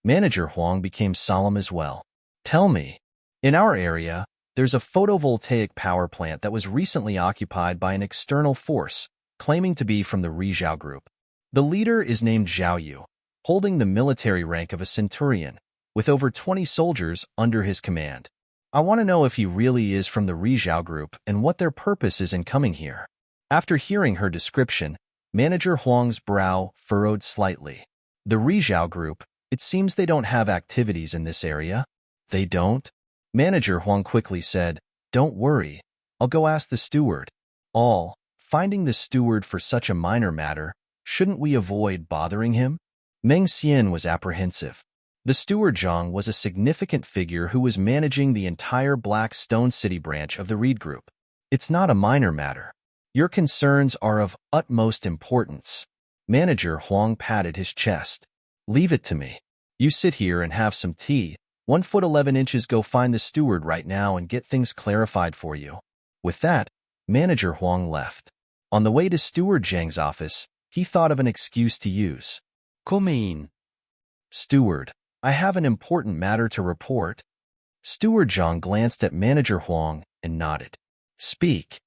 Manager Huang became solemn as well. Tell me, in our area, there's a photovoltaic power plant that was recently occupied by an external force, claiming to be from the Rizhao group. The leader is named Zhao Yu, holding the military rank of a centurion, with over 20 soldiers under his command. I want to know if he really is from the Rizhao group and what their purpose is in coming here. After hearing her description, Manager Huang's brow furrowed slightly. The Rizhao group, it seems they don't have activities in this area. They don't? Manager Huang quickly said, Don't worry, I'll go ask the steward. Finding the steward for such a minor matter, shouldn't we avoid bothering him? Meng Xian was apprehensive. The steward Zhang was a significant figure who was managing the entire Black Stone City branch of the Reed Group. It's not a minor matter. Your concerns are of utmost importance. Manager Huang patted his chest. Leave it to me. You sit here and have some tea. 1 foot 11 inches, go find the steward right now and get things clarified for you. With that, Manager Huang left. On the way to Steward Zhang's office, he thought of an excuse to use. Come in. Steward, I have an important matter to report. Steward Zhang glanced at Manager Huang and nodded. Speak.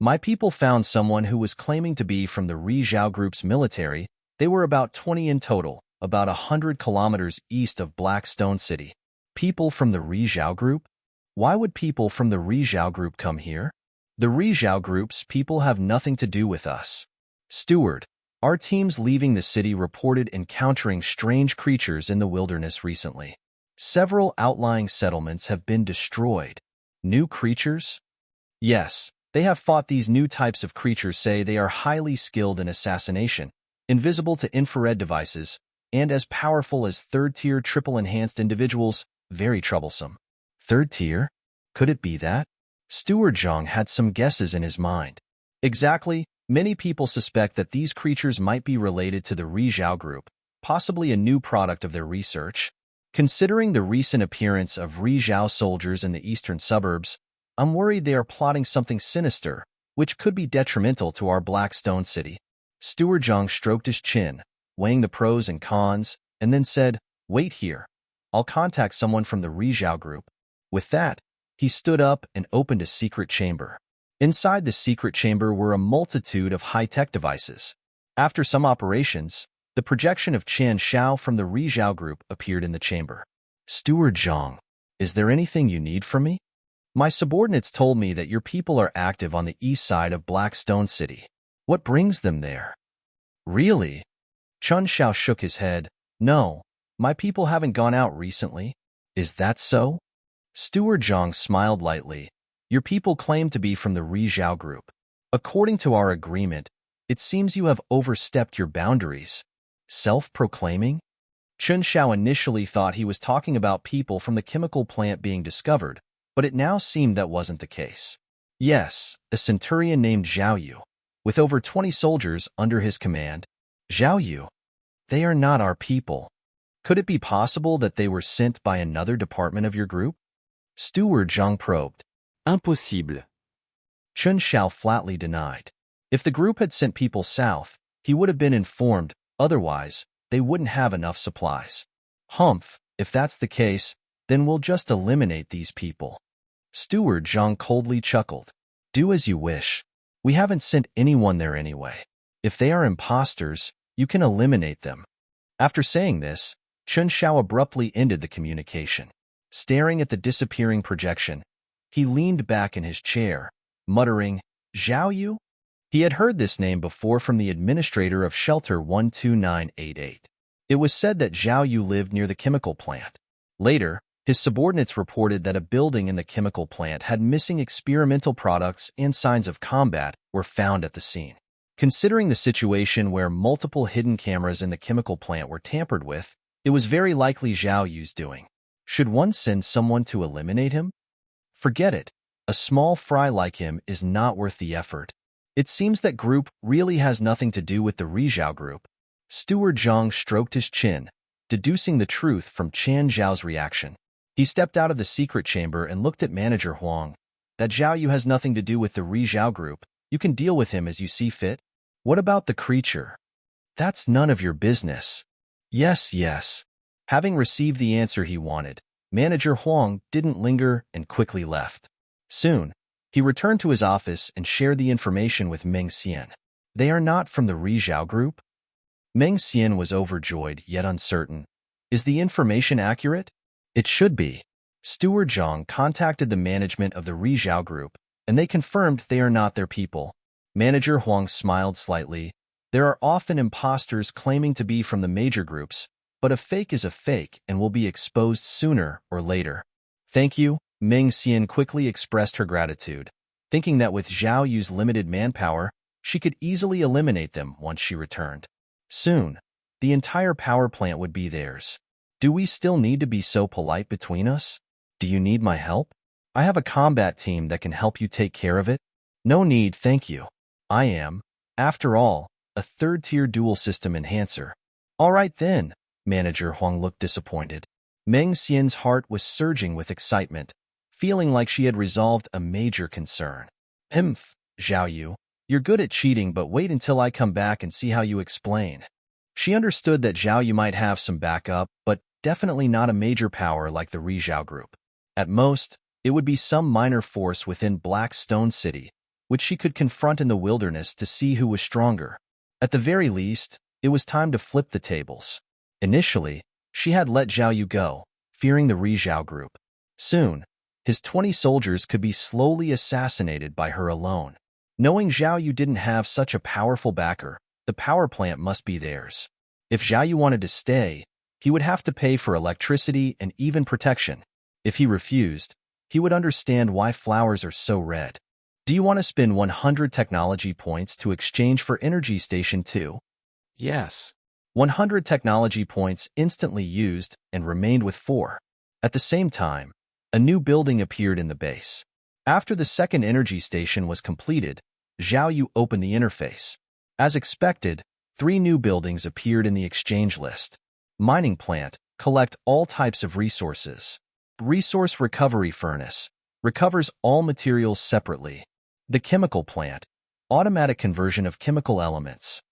My people found someone who was claiming to be from the Rizhao Group's military. They were about 20 in total, about 100 kilometers east of Black Stone City. People from the Rizhao Group? Why would people from the Rizhao Group come here? The Rizhao Group's people have nothing to do with us. Steward, our teams leaving the city reported encountering strange creatures in the wilderness recently. Several outlying settlements have been destroyed. New creatures? Yes, they have fought these new types of creatures. Say they are highly skilled in assassination, invisible to infrared devices, and as powerful as third-tier triple-enhanced individuals, very troublesome. Third tier? Could it be that? Steward Zhang had some guesses in his mind. Exactly. Many people suspect that these creatures might be related to the Rizhao Group, possibly a new product of their research. Considering the recent appearance of Rizhao soldiers in the eastern suburbs, I'm worried they are plotting something sinister, which could be detrimental to our Black Stone City. Steward Zhang stroked his chin, weighing the pros and cons, and then said, Wait here. I'll contact someone from the Rizhao Group. With that, he stood up and opened a secret chamber. Inside the secret chamber were a multitude of high-tech devices. After some operations, the projection of Chen Xiao from the Rizhao Group appeared in the chamber. Steward Zhang, is there anything you need from me? My subordinates told me that your people are active on the east side of Black Stone City. What brings them there? Really? Chen Xiao shook his head. No, my people haven't gone out recently. Is that so? Steward Zhang smiled lightly. Your people claim to be from the Rizhao Group. According to our agreement, it seems you have overstepped your boundaries. Self-proclaiming? Chen Xiao initially thought he was talking about people from the chemical plant being discovered, but it now seemed that wasn't the case. Yes, a centurion named Zhao Yu, with over 20 soldiers under his command. Zhao Yu? They are not our people. Could it be possible that they were sent by another department of your group? Steward Zhang probed. Impossible. Chen Xiao flatly denied. If the group had sent people south, he would have been informed. Otherwise, they wouldn't have enough supplies. Humph, if that's the case, then we'll just eliminate these people. Steward Zhang coldly chuckled. Do as you wish. We haven't sent anyone there anyway. If they are imposters, you can eliminate them. After saying this, Chen Xiao abruptly ended the communication. Staring at the disappearing projection, he leaned back in his chair, muttering, Zhao Yu? He had heard this name before from the administrator of Shelter 12988. It was said that Zhao Yu lived near the chemical plant. Later, his subordinates reported that a building in the chemical plant had missing experimental products and signs of combat were found at the scene. Considering the situation where multiple hidden cameras in the chemical plant were tampered with, it was very likely Zhao Yu's doing. Should one send someone to eliminate him? Forget it. A small fry like him is not worth the effort. It seems that group really has nothing to do with the Rizhao Group. Steward Zhang stroked his chin, deducing the truth from Chan Zhao's reaction. He stepped out of the secret chamber and looked at Manager Huang. That Zhao Yu has nothing to do with the Rizhao Group. You can deal with him as you see fit. What about the creature? That's none of your business. Yes. Having received the answer he wanted, Manager Huang didn't linger and quickly left. Soon, he returned to his office and shared the information with Meng Xian. They are not from the Rizhao group? Meng Xian was overjoyed yet uncertain. Is the information accurate? It should be. Steward Zhang contacted the management of the Rizhao group, and they confirmed they are not their people. Manager Huang smiled slightly. There are often imposters claiming to be from the major groups, but a fake is a fake and will be exposed sooner or later. Thank you, Meng Xian quickly expressed her gratitude, thinking that with Zhao Yu's limited manpower, she could easily eliminate them once she returned. Soon, the entire power plant would be theirs. Do we still need to be so polite between us? Do you need my help? I have a combat team that can help you take care of it. No need, thank you. I am, after all, a third-tier dual system enhancer. All right then, Manager Huang looked disappointed. Meng Xian's heart was surging with excitement, feeling like she had resolved a major concern. Zhao Yu, you're good at cheating, but wait until I come back and see how you explain. She understood that Zhao Yu might have some backup, but definitely not a major power like the Rizhao group. At most, it would be some minor force within Black Stone City, which she could confront in the wilderness to see who was stronger. At the very least, it was time to flip the tables. Initially, she had let Zhao Yu go, fearing the Rizhao group. Soon, his 20 soldiers could be slowly assassinated by her alone. Knowing Zhao Yu didn't have such a powerful backer, the power plant must be theirs. If Zhao Yu wanted to stay, he would have to pay for electricity and even protection. If he refused, he would understand why flowers are so red. Do you want to spend 100 technology points to exchange for Energy Station 2? Yes. 100 technology points instantly used and remained with 4. At the same time, a new building appeared in the base. After the second energy station was completed, Zhao Yu opened the interface. As expected, 3 new buildings appeared in the exchange list. Mining plant, collect all types of resources. Resource recovery furnace, recovers all materials separately. The chemical plant, automatic conversion of chemical elements.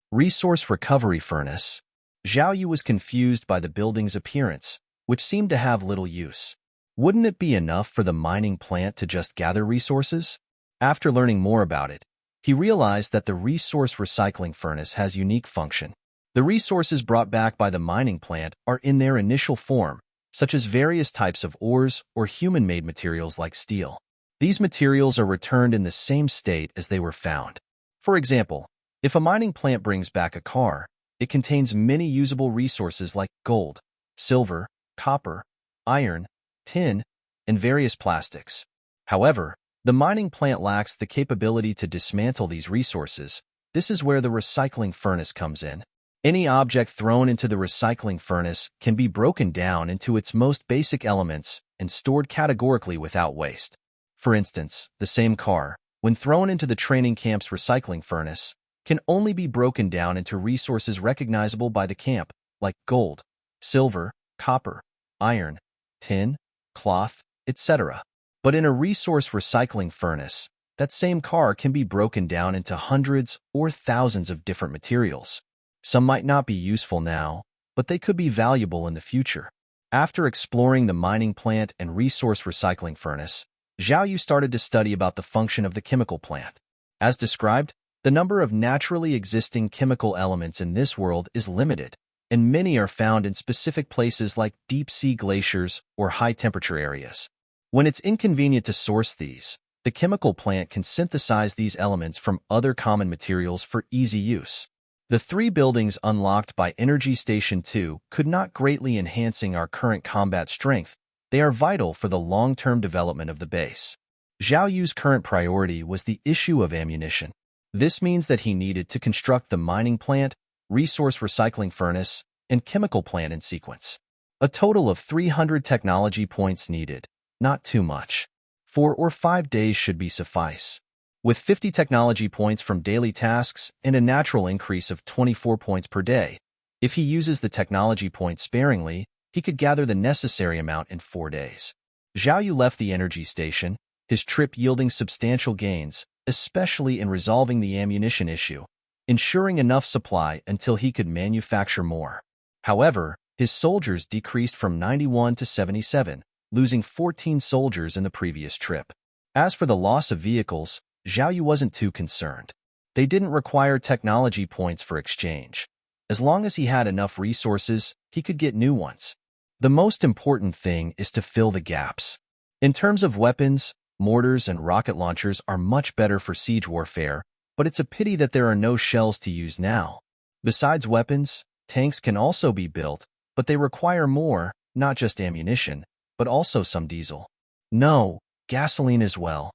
Resource recovery furnace. Zhao Yu was confused by the building's appearance, which seemed to have little use. Wouldn't it be enough for the mining plant to just gather resources? After learning more about it, he realized that the resource recycling furnace has unique function. The resources brought back by the mining plant are in their initial form, such as various types of ores or human-made materials like steel. These materials are returned in the same state as they were found. For example, if a mining plant brings back a car, it contains many usable resources like gold, silver, copper, iron, tin, and various plastics. However, the mining plant lacks the capability to dismantle these resources. This is where the recycling furnace comes in. Any object thrown into the recycling furnace can be broken down into its most basic elements and stored categorically without waste. For instance, the same car, when thrown into the training camp's recycling furnace, can only be broken down into resources recognizable by the camp, like gold, silver, copper, iron, tin, cloth, etc. But in a resource recycling furnace, that same car can be broken down into hundreds or thousands of different materials. Some might not be useful now, but they could be valuable in the future. After exploring the mining plant and resource recycling furnace, Zhao Yu started to study about the function of the chemical plant. As described, the number of naturally existing chemical elements in this world is limited, and many are found in specific places like deep-sea glaciers or high-temperature areas. When it's inconvenient to source these, the chemical plant can synthesize these elements from other common materials for easy use. The 3 buildings unlocked by Energy Station 2 could not greatly enhancing our current combat strength. They are vital for the long-term development of the base. Zhao Yu's current priority was the issue of ammunition. This means that he needed to construct the mining plant, resource recycling furnace, and chemical plant in sequence. A total of 300 technology points needed, not too much. 4 or 5 days should be suffice. With 50 technology points from daily tasks and a natural increase of 24 points per day, if he uses the technology points sparingly, he could gather the necessary amount in 4 days. Zhao Yu left the energy station, his trip yielding substantial gains, especially in resolving the ammunition issue, ensuring enough supply until he could manufacture more. However, His soldiers decreased from 91 to 77, losing 14 soldiers in the previous trip. As for the loss of vehicles, Zhao Yu wasn't too concerned. They didn't require technology points for exchange. As long as he had enough resources, he could get new ones. The most important thing is to fill the gaps. In terms of weapons, mortars and rocket launchers are much better for siege warfare, but it's a pity that there are no shells to use now. Besides weapons, tanks can also be built, but they require more, not just ammunition, but also some diesel. No, gasoline as well.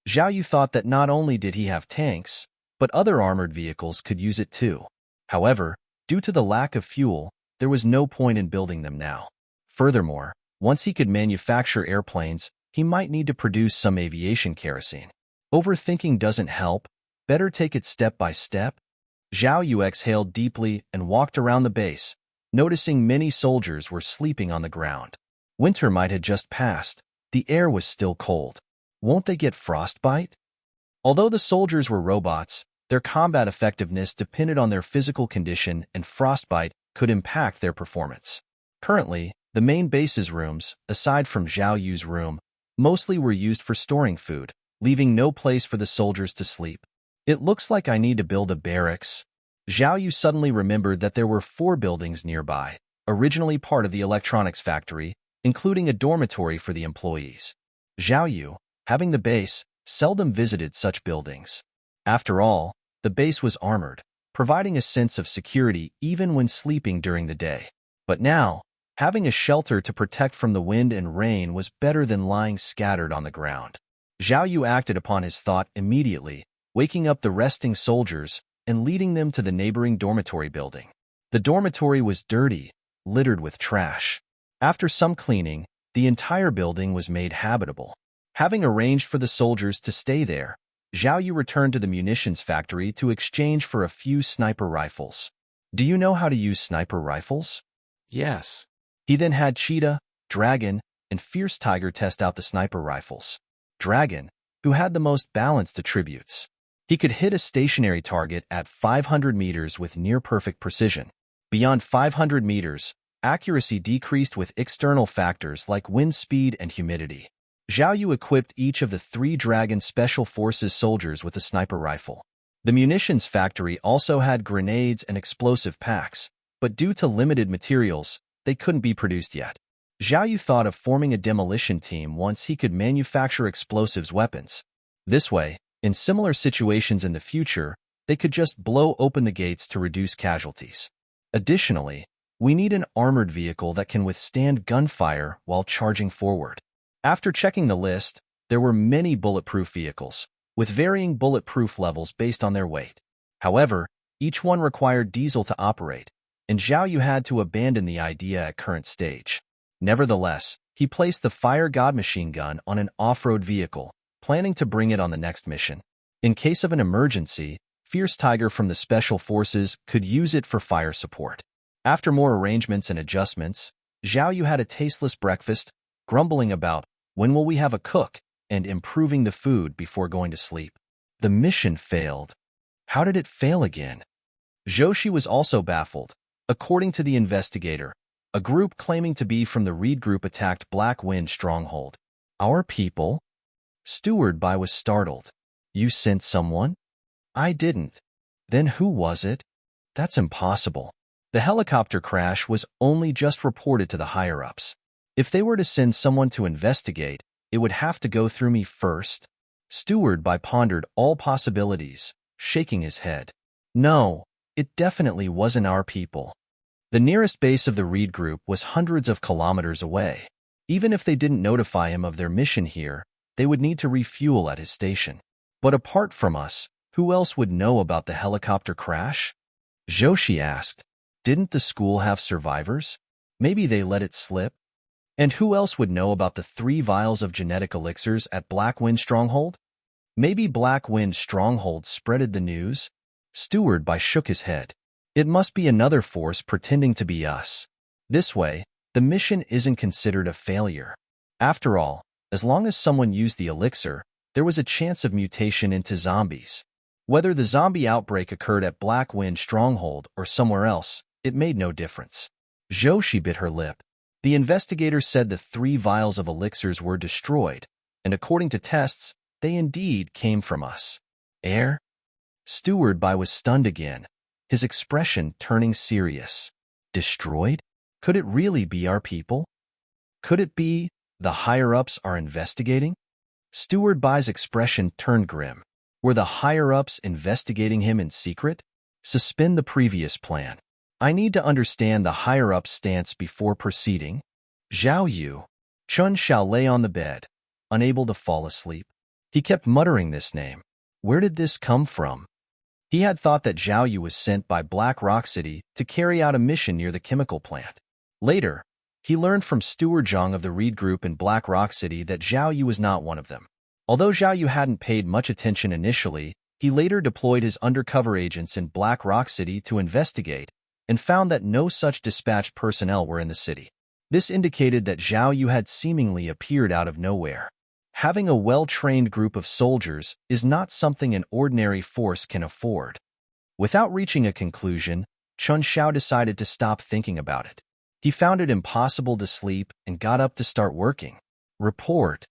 Zhao Yu thought that not only did he have tanks, but other armored vehicles could use it too. However, due to the lack of fuel, there was no point in building them now. Furthermore, once he could manufacture airplanes, he might need to produce some aviation kerosene. Overthinking doesn't help. Better take it step by step. Zhao Yu exhaled deeply and walked around the base, noticing many soldiers were sleeping on the ground. Winter might have just passed. The air was still cold. Won't they get frostbite? Although the soldiers were robots, their combat effectiveness depended on their physical condition, and frostbite could impact their performance. Currently, the main base's rooms, aside from Zhao Yu's room, mostly were used for storing food, leaving no place for the soldiers to sleep. It looks like I need to build a barracks. Zhao Yu suddenly remembered that there were 4 buildings nearby, originally part of the electronics factory, including a dormitory for the employees. Zhao Yu, having the base, seldom visited such buildings. After all, the base was armored, providing a sense of security even when sleeping during the day. But now, having a shelter to protect from the wind and rain was better than lying scattered on the ground. Zhao Yu acted upon his thought immediately, waking up the resting soldiers and leading them to the neighboring dormitory building. The dormitory was dirty, littered with trash. After some cleaning, the entire building was made habitable. Having arranged for the soldiers to stay there, Zhao Yu returned to the munitions factory to exchange for a few sniper rifles. Do you know how to use sniper rifles? Yes. He then had Cheetah, Dragon, and Fierce Tiger test out the sniper rifles. Dragon, who had the most balanced attributes. He could hit a stationary target at 500 meters with near-perfect precision. Beyond 500 meters, accuracy decreased with external factors like wind speed and humidity. Zhao Yu equipped each of the 3 Dragon Special Forces soldiers with a sniper rifle. The munitions factory also had grenades and explosive packs, but due to limited materials, they couldn't be produced yet. Zhao Yu thought of forming a demolition team once he could manufacture explosives weapons. This way, in similar situations in the future, they could just blow open the gates to reduce casualties. Additionally, we need an armored vehicle that can withstand gunfire while charging forward. After checking the list, there were many bulletproof vehicles, with varying bulletproof levels based on their weight. However, each one required diesel to operate, and Zhao Yu had to abandon the idea at current stage. Nevertheless, he placed the Fire God machine gun on an off-road vehicle, planning to bring it on the next mission. In case of an emergency, Fierce Tiger from the Special Forces could use it for fire support. After more arrangements and adjustments, Zhao Yu had a tasteless breakfast, grumbling about, when will we have a cook, and improving the food before going to sleep. The mission failed. How did it fail again? Zhoshi was also baffled. According to the investigator, a group claiming to be from the Reed Group attacked Black Wind Stronghold. Our people? Steward Bai was startled. You sent someone? I didn't. Then who was it? That's impossible. The helicopter crash was only just reported to the higher-ups. If they were to send someone to investigate, it would have to go through me first. Steward Bai pondered all possibilities, shaking his head. No, it definitely wasn't our people. The nearest base of the Reed Group was hundreds of kilometers away. Even if they didn't notify him of their mission here, they would need to refuel at his station. But apart from us, who else would know about the helicopter crash? Zhoshi asked. Didn't the school have survivors? Maybe they let it slip? And who else would know about the 3 vials of genetic elixirs at Black Wind Stronghold? Maybe Black Wind Stronghold spreaded the news? Steward Bai shook his head. It must be another force pretending to be us. This way, the mission isn't considered a failure. After all, as long as someone used the elixir, there was a chance of mutation into zombies. Whether the zombie outbreak occurred at Black Wind Stronghold or somewhere else, it made no difference. She bit her lip. The investigator said the 3 vials of elixirs were destroyed, and according to tests, they indeed came from us. Air? Steward Bai was stunned again, his expression turning serious. Destroyed? Could it really be our people? Could it be the higher-ups are investigating? Steward Bai's expression turned grim. Were the higher-ups investigating him in secret? Suspend the previous plan. I need to understand the higher-ups' stance before proceeding. Zhao Yu. Chun Xiao lay on the bed, unable to fall asleep. He kept muttering this name. Where did this come from? He had thought that Zhao Yu was sent by Black Rock City to carry out a mission near the chemical plant. Later, he learned from Steward Zhang of the Reed Group in Black Rock City that Zhao Yu was not one of them. Although Zhao Yu hadn't paid much attention initially, he later deployed his undercover agents in Black Rock City to investigate and found that no such dispatched personnel were in the city. This indicated that Zhao Yu had seemingly appeared out of nowhere. Having a well-trained group of soldiers is not something an ordinary force can afford. Without reaching a conclusion, Chun Xiao decided to stop thinking about it. He found it impossible to sleep and got up to start working. Report.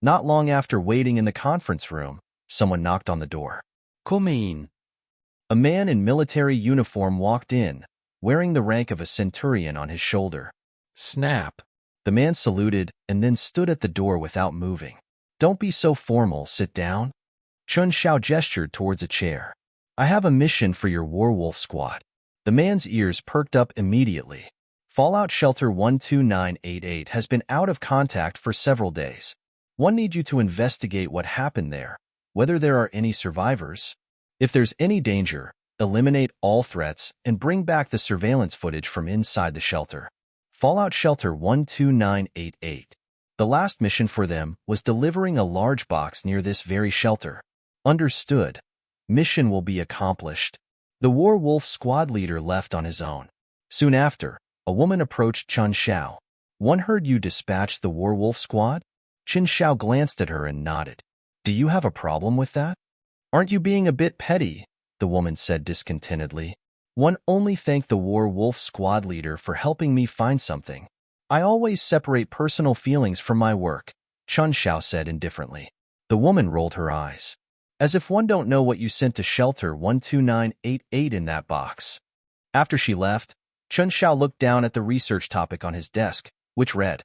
Not long after waiting in the conference room, someone knocked on the door. Come in. A man in military uniform walked in, wearing the rank of a centurion on his shoulder. Snap. The man saluted and then stood at the door without moving. Don't be so formal, sit down. Chun Xiao gestured towards a chair. I have a mission for your Werewolf squad. The man's ears perked up immediately. Fallout Shelter 12988 has been out of contact for several days. One needs you to investigate what happened there, whether there are any survivors. If there's any danger, eliminate all threats and bring back the surveillance footage from inside the shelter. Fallout Shelter 12988. The last mission for them was delivering a large box near this very shelter. Understood. Mission will be accomplished. The Werewolf squad leader left on his own. Soon after, a woman approached Chun Xiao. One heard you dispatched the Werewolf squad? Chun Xiao glanced at her and nodded. Do you have a problem with that? Aren't you being a bit petty? The woman said discontentedly. One only thanked the Werewolf squad leader for helping me find something. I always separate personal feelings from my work, Chun Xiao said indifferently. The woman rolled her eyes. As if one don't know what you sent to Shelter 12988 in that box. After she left, Chun Xiao looked down at the research topic on his desk, which read,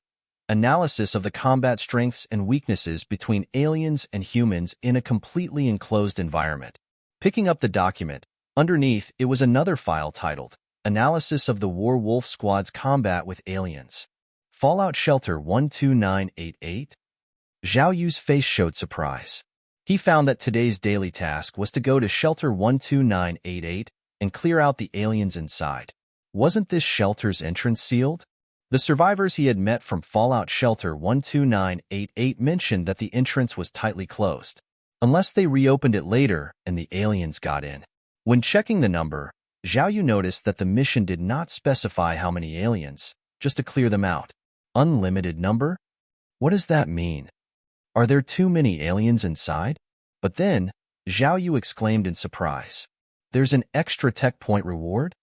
Analysis of the combat strengths and weaknesses between aliens and humans in a completely enclosed environment. Picking up the document, underneath it was another file titled, Analysis of the Werewolf Squad's Combat with Aliens. Fallout Shelter 12988? Zhao Yu's face showed surprise. He found that today's daily task was to go to Shelter 12988 and clear out the aliens inside. Wasn't this shelter's entrance sealed? The survivors he had met from Fallout Shelter 12988 mentioned that the entrance was tightly closed, unless they reopened it later and the aliens got in. When checking the number, Zhao Yu noticed that the mission did not specify how many aliens, just to clear them out. Unlimited number? What does that mean? Are there too many aliens inside? But then, Zhao Yu exclaimed in surprise. There's an extra tech point reward?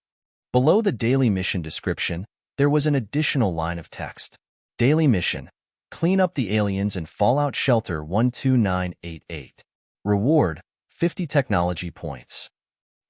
Below the daily mission description, there was an additional line of text. Daily mission. Clean up the aliens in Fallout Shelter 12988. Reward, 50 technology points.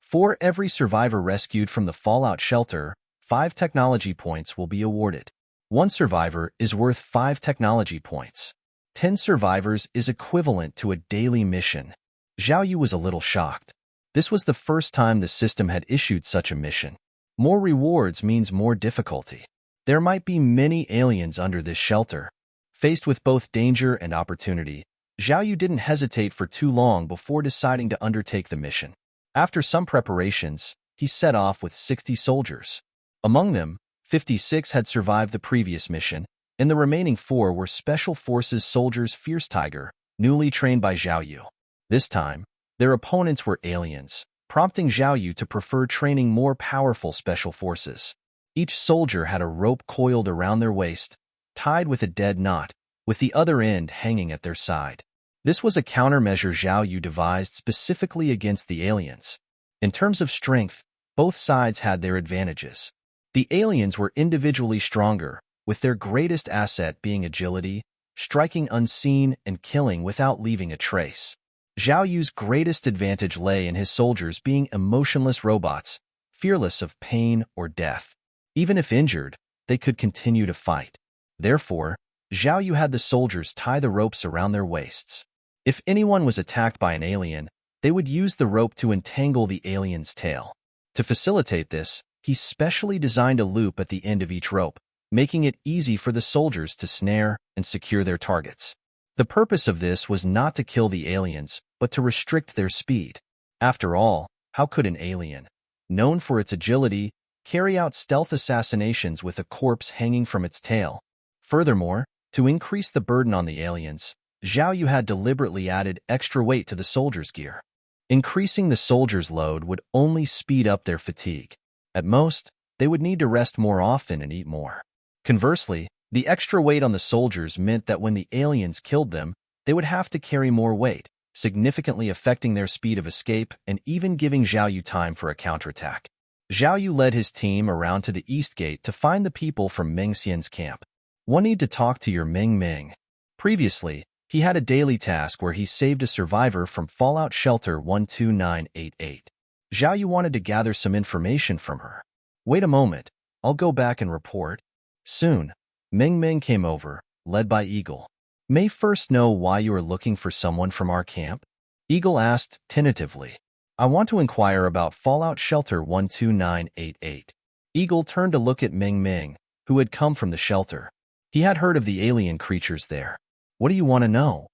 For every survivor rescued from the Fallout Shelter, 5 technology points will be awarded. 1 survivor is worth 5 technology points. 10 survivors is equivalent to a daily mission. Zhao Yu was a little shocked. This was the first time the system had issued such a mission. More rewards means more difficulty. There might be many aliens under this shelter. Faced with both danger and opportunity, Zhao Yu didn't hesitate for too long before deciding to undertake the mission. After some preparations, he set off with 60 soldiers. Among them, 56 had survived the previous mission, and the remaining 4 were Special Forces soldiers Fierce Tiger, newly trained by Zhao Yu. This time, their opponents were aliens, prompting Zhao Yu to prefer training more powerful Special Forces. Each soldier had a rope coiled around their waist, tied with a dead knot, with the other end hanging at their side. This was a countermeasure Zhao Yu devised specifically against the aliens. In terms of strength, both sides had their advantages. The aliens were individually stronger, with their greatest asset being agility, striking unseen and killing without leaving a trace. Zhao Yu's greatest advantage lay in his soldiers being emotionless robots, fearless of pain or death. Even if injured, they could continue to fight. Therefore, Zhao Yu had the soldiers tie the ropes around their waists. If anyone was attacked by an alien, they would use the rope to entangle the alien's tail. To facilitate this, he specially designed a loop at the end of each rope, making it easy for the soldiers to snare and secure their targets. The purpose of this was not to kill the aliens, but to restrict their speed. After all, how could an alien, known for its agility, carry out stealth assassinations with a corpse hanging from its tail? Furthermore, to increase the burden on the aliens, Zhao Yu had deliberately added extra weight to the soldiers' gear. Increasing the soldiers' load would only speed up their fatigue. At most, they would need to rest more often and eat more. Conversely, the extra weight on the soldiers meant that when the aliens killed them, they would have to carry more weight, significantly affecting their speed of escape and even giving Zhao Yu time for a counterattack. Zhao Yu led his team around to the east gate to find the people from Meng Xian's camp. "One need to talk to your Meng Meng." Previously, he had a daily task where he saved a survivor from Fallout Shelter 12988. Zhao Yu wanted to gather some information from her. "Wait a moment, I'll go back and report." Soon, Meng Meng came over, led by Eagle. "May first know why you are looking for someone from our camp?" Eagle asked tentatively. "I want to inquire about Fallout Shelter 12988. Eagle turned to look at Meng Meng, who had come from the shelter. He had heard of the alien creatures there. "What do you want to know?"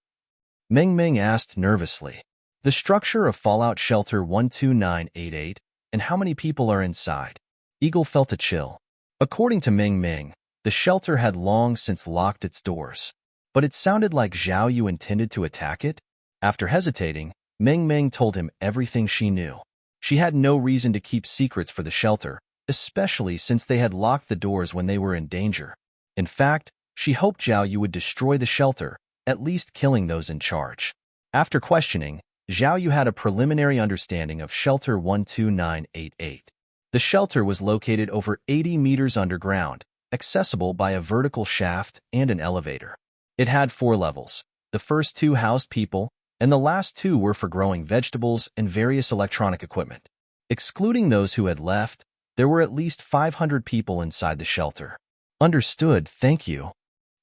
Meng Meng asked nervously. "The structure of Fallout Shelter 12988 and how many people are inside." Eagle felt a chill. According to Meng Meng, the shelter had long since locked its doors. But it sounded like Zhao Yu intended to attack it. After hesitating, Meng Meng told him everything she knew. She had no reason to keep secrets for the shelter, especially since they had locked the doors when they were in danger. In fact, she hoped Zhao Yu would destroy the shelter, at least killing those in charge. After questioning, Zhao Yu had a preliminary understanding of Shelter 12988. The shelter was located over 80 meters underground, accessible by a vertical shaft and an elevator. It had 4 levels. The first 2 housed people, and the last 2 were for growing vegetables and various electronic equipment. Excluding those who had left, there were at least 500 people inside the shelter. "Understood, thank you."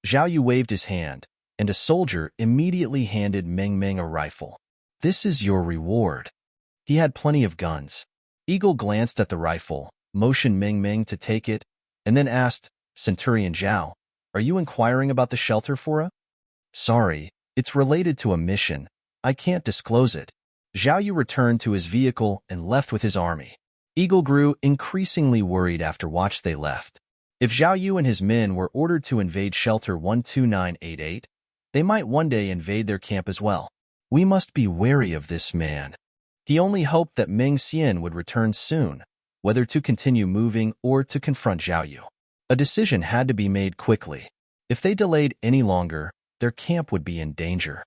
Zhao Yu waved his hand, and a soldier immediately handed Meng Meng a rifle. "This is your reward." He had plenty of guns. Eagle glanced at the rifle, motioned Meng Meng to take it, and then asked, "Centurion Zhao, are you inquiring about the shelter for a?" "Sorry, it's related to a mission. I can't disclose it." Zhao Yu returned to his vehicle and left with his army. Eagle grew increasingly worried after watch they left. If Zhao Yu and his men were ordered to invade Shelter 12988, they might one day invade their camp as well. "We must be wary of this man." He only hoped that Meng Xian would return soon, whether to continue moving or to confront Zhao Yu. A decision had to be made quickly. If they delayed any longer, their camp would be in danger.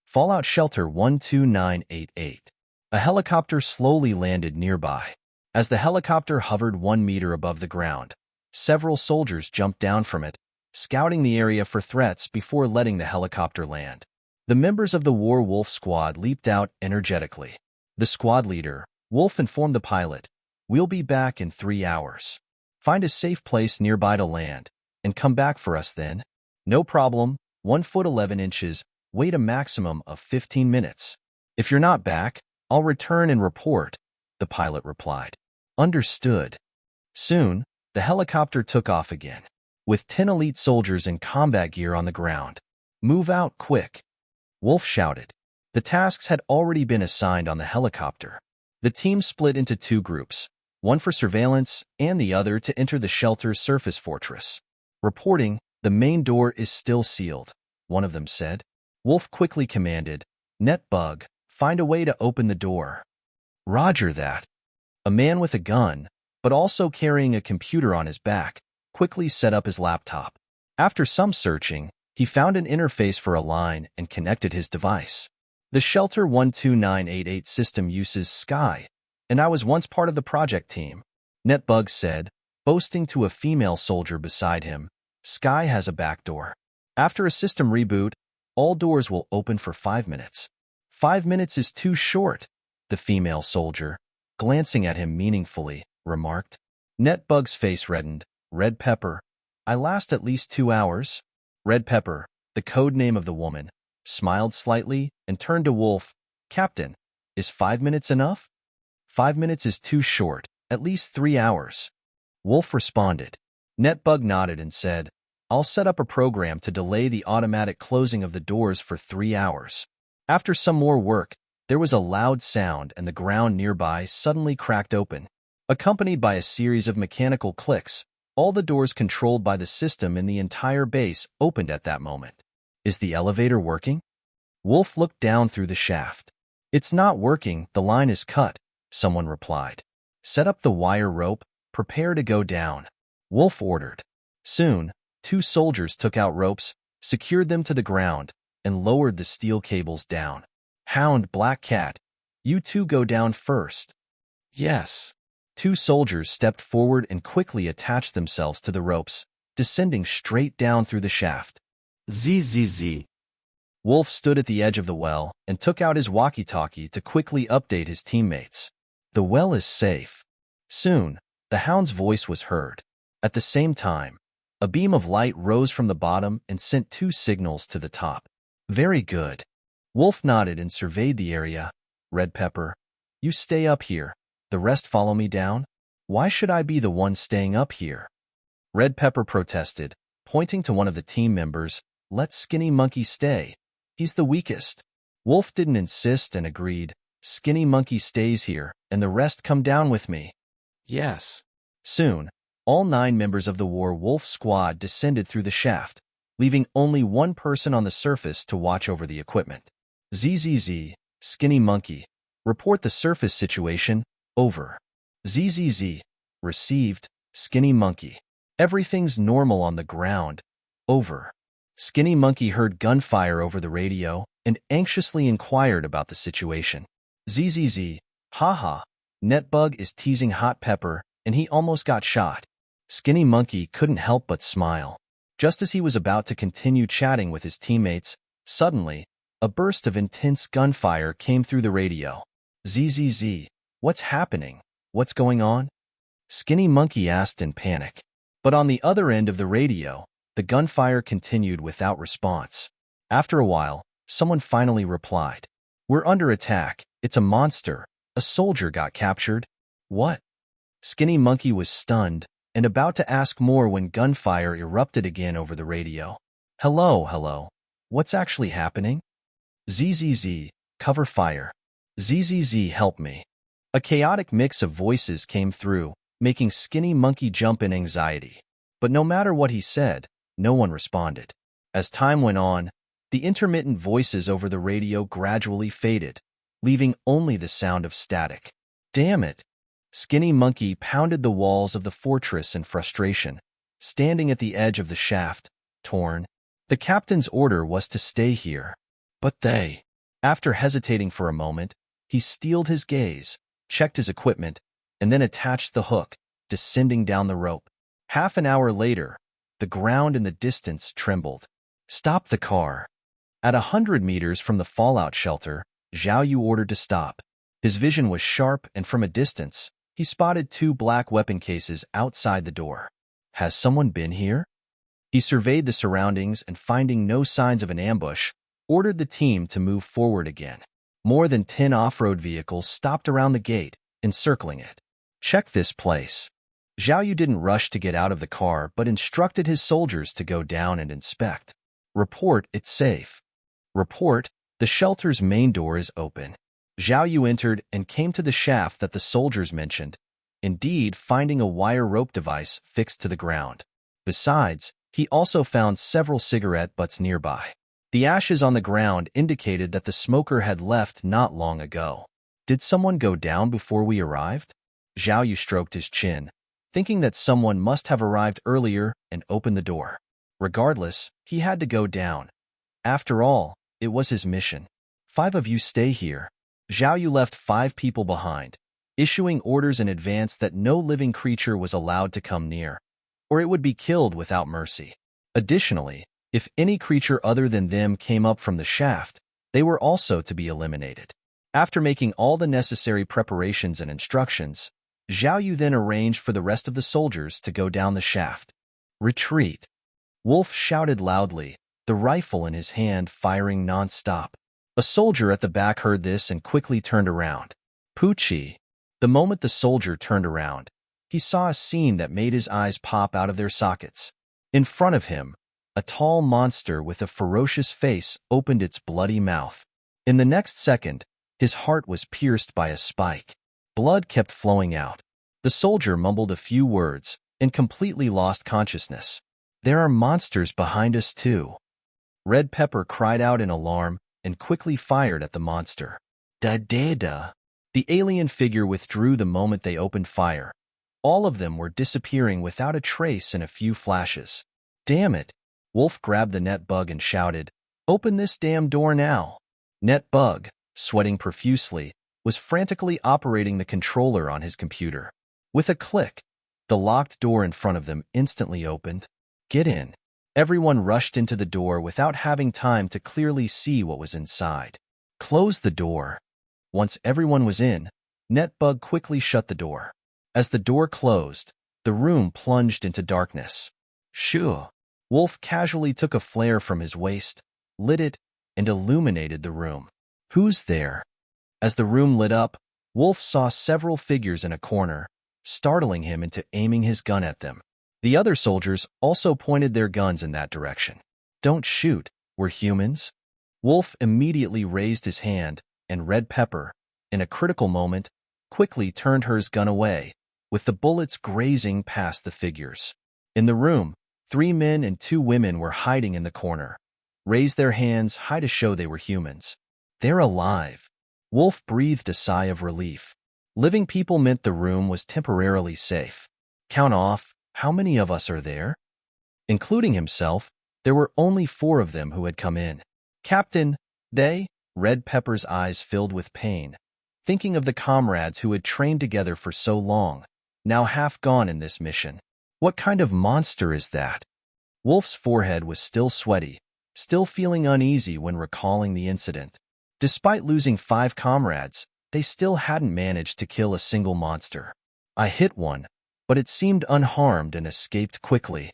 Fallout Shelter 12988. A helicopter slowly landed nearby. As the helicopter hovered 1 meter above the ground, several soldiers jumped down from it, scouting the area for threats before letting the helicopter land. The members of the War Wolf squad leaped out energetically. The squad leader, Wolf, informed the pilot, "We'll be back in 3 hours. Find a safe place nearby to land, and come back for us then." "No problem, 1 foot 11 inches, wait a maximum of 15 minutes. If you're not back, I'll return and report," the pilot replied. "Understood." Soon, the helicopter took off again, with 10 elite soldiers in combat gear on the ground. "Move out quick," Wolf shouted. The tasks had already been assigned on the helicopter. The team split into 2 groups, one for surveillance and the other to enter the shelter's surface fortress. Reporting, "The main door is still sealed," one of them said. Wolf quickly commanded, "Netbug, find a way to open the door." "Roger that." A man with a gun, but also carrying a computer on his back, quickly set up his laptop. After some searching, he found an interface for a line and connected his device. The Shelter 12988 system uses Sky, and I was once part of the project team, Netbug said, boasting to a female soldier beside him, "Sky has a back door. After a system reboot, all doors will open for 5 minutes." 5 minutes is too short, the female soldier, glancing at him meaningfully, remarked. Netbug's face reddened. Red Pepper, "I last at least 2 hours." Red Pepper, the code name of the woman, smiled slightly and turned to Wolf. "Captain, is 5 minutes enough?" 5 minutes is too short, at least 3 hours. Wolf responded. Netbug nodded and said, "I'll set up a program to delay the automatic closing of the doors for 3 hours. After some more work, there was a loud sound and the ground nearby suddenly cracked open. Accompanied by a series of mechanical clicks, all the doors controlled by the system in the entire base opened at that moment. "Is the elevator working?" Wolf looked down through the shaft. "It's not working, the line is cut," someone replied. "Set up the wire rope, prepare to go down," Wolf ordered. Soon, 2 soldiers took out ropes, secured them to the ground, and lowered the steel cables down. "Hound, Black Cat, you 2 go down first." "Yes." 2 soldiers stepped forward and quickly attached themselves to the ropes, descending straight down through the shaft. ZZZ. Wolf stood at the edge of the well and took out his walkie-talkie to quickly update his teammates. "The well is safe." Soon, the hound's voice was heard. At the same time, a beam of light rose from the bottom and sent 2 signals to the top. "Very good." Wolf nodded and surveyed the area. "Red Pepper, you stay up here. The rest follow me down." "Why should I be the one staying up here?" Red Pepper protested, pointing to one of the team members. "Let Skinny Monkey stay. He's the weakest." Wolf didn't insist and agreed. "Skinny Monkey stays here, and the rest come down with me." Yes. Soon, all 9 members of the War Wolf squad descended through the shaft, leaving only one person on the surface to watch over the equipment. "ZZZ, Skinny Monkey, report the surface situation, over." "ZZZ, received, Skinny Monkey. Everything's normal on the ground, over." Skinny Monkey heard gunfire over the radio and anxiously inquired about the situation. "ZZZ, haha, Netbug is teasing Hot Pepper and he almost got shot." Skinny Monkey couldn't help but smile. Just as he was about to continue chatting with his teammates, suddenly, a burst of intense gunfire came through the radio. "ZZZ, what's happening? What's going on?" Skinny Monkey asked in panic. But on the other end of the radio, the gunfire continued without response. After a while, someone finally replied. "We're under attack. It's a monster. A soldier got captured." "What?" Skinny Monkey was stunned and about to ask more when gunfire erupted again over the radio. Hello. What's actually happening?" "ZZZ, cover fire. ZZZ, help me." A chaotic mix of voices came through, making Skinny Monkey jump in anxiety. But no matter what he said, no one responded. As time went on, the intermittent voices over the radio gradually faded, leaving only the sound of static. "Damn it!" Skinny Monkey pounded the walls of the fortress in frustration, standing at the edge of the shaft, torn. The captain's order was to stay here. But they... After hesitating for a moment, he steeled his gaze, checked his equipment, and then attached the hook, descending down the rope. Half an hour later, the ground in the distance trembled. "Stop the car." At 100 meters from the fallout shelter, Zhao Yu ordered to stop. His vision was sharp, and from a distance, he spotted 2 black weapon cases outside the door. Has someone been here? He surveyed the surroundings and, finding no signs of an ambush, ordered the team to move forward again. More than 10 off-road vehicles stopped around the gate, encircling it. "Check this place." Zhao Yu didn't rush to get out of the car, but instructed his soldiers to go down and inspect. "Report, it's safe." "Report, the shelter's main door is open." Zhao Yu entered and came to the shaft that the soldiers mentioned, indeed finding a wire rope device fixed to the ground. Besides, he also found several cigarette butts nearby. The ashes on the ground indicated that the smoker had left not long ago. "Did someone go down before we arrived?" Zhao Yu stroked his chin, thinking that someone must have arrived earlier and opened the door. Regardless, he had to go down. After all, it was his mission. "5 of you stay here." Zhao Yu left 5 people behind, issuing orders in advance that no living creature was allowed to come near, or it would be killed without mercy. Additionally, if any creature other than them came up from the shaft, they were also to be eliminated. After making all the necessary preparations and instructions, Zhao Yu then arranged for the rest of the soldiers to go down the shaft. Retreat! Wolf shouted loudly, the rifle in his hand firing non-stop. A soldier at the back heard this and quickly turned around. Poochie! The moment the soldier turned around, he saw a scene that made his eyes pop out of their sockets. In front of him, a tall monster with a ferocious face opened its bloody mouth. In the next second, his heart was pierced by a spike. Blood kept flowing out. The soldier mumbled a few words and completely lost consciousness. There are monsters behind us too. Red Pepper cried out in alarm and quickly fired at the monster. Da-da-da. The alien figure withdrew the moment they opened fire. All of them were disappearing without a trace in a few flashes. Damn it! Wolf grabbed the net bug and shouted, "Open this damn door now!" Net bug, sweating profusely, was frantically operating the controller on his computer. With a click, the locked door in front of them instantly opened. Get in. Everyone rushed into the door without having time to clearly see what was inside. Close the door. Once everyone was in, Netbug quickly shut the door. As the door closed, the room plunged into darkness. Shoo! Wolf casually took a flare from his waist, lit it, and illuminated the room. Who's there? As the room lit up, Wolf saw several figures in a corner, startling him into aiming his gun at them. The other soldiers also pointed their guns in that direction. Don't shoot, we're humans. Wolf immediately raised his hand, and Red Pepper, in a critical moment, quickly turned her gun away, with the bullets grazing past the figures. In the room, 3 men and 2 women were hiding in the corner, raised their hands high to show they were humans. They're alive. Wolf breathed a sigh of relief. Living people meant the room was temporarily safe. Count off, how many of us are there? Including himself, there were only 4 of them who had come in. Captain, they? Red Pepper's eyes filled with pain, thinking of the comrades who had trained together for so long, now half gone in this mission. What kind of monster is that? Wolf's forehead was still sweaty, still feeling uneasy when recalling the incident. Despite losing 5 comrades, they still hadn't managed to kill a single monster. I hit one, but it seemed unharmed and escaped quickly.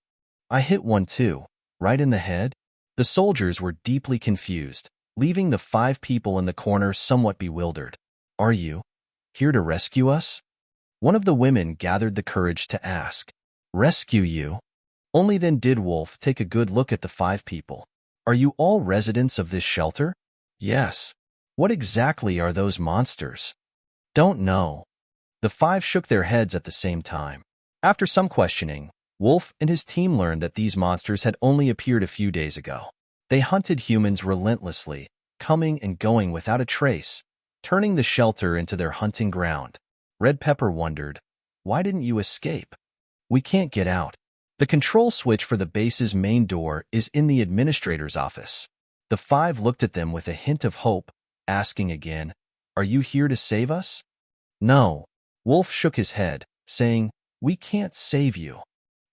I hit one too, right in the head. The soldiers were deeply confused, leaving the 5 people in the corner somewhat bewildered. Are you here to rescue us? One of the women gathered the courage to ask. Rescue you? Only then did Wolf take a good look at the 5 people. Are you all residents of this shelter? Yes. What exactly are those monsters? Don't know. The 5 shook their heads at the same time. After some questioning, Wolf and his team learned that these monsters had only appeared a few days ago. They hunted humans relentlessly, coming and going without a trace, turning the shelter into their hunting ground. Red Pepper wondered, why didn't you escape? We can't get out. The control switch for the base's main door is in the administrator's office. The 5 looked at them with a hint of hope, asking again, are you here to save us? No. Wolf shook his head, saying, we can't save you.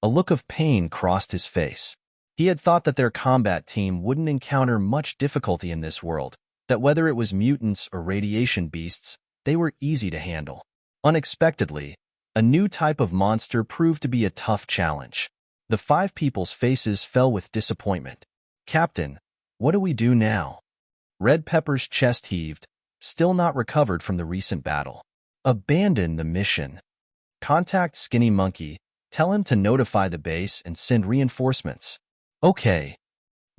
A look of pain crossed his face. He had thought that their combat team wouldn't encounter much difficulty in this world, that whether it was mutants or radiation beasts, they were easy to handle. Unexpectedly, a new type of monster proved to be a tough challenge. The 5 people's faces fell with disappointment. Captain, what do we do now? Red Pepper's chest heaved, still not recovered from the recent battle. Abandon the mission. Contact Skinny Monkey, tell him to notify the base and send reinforcements. Okay.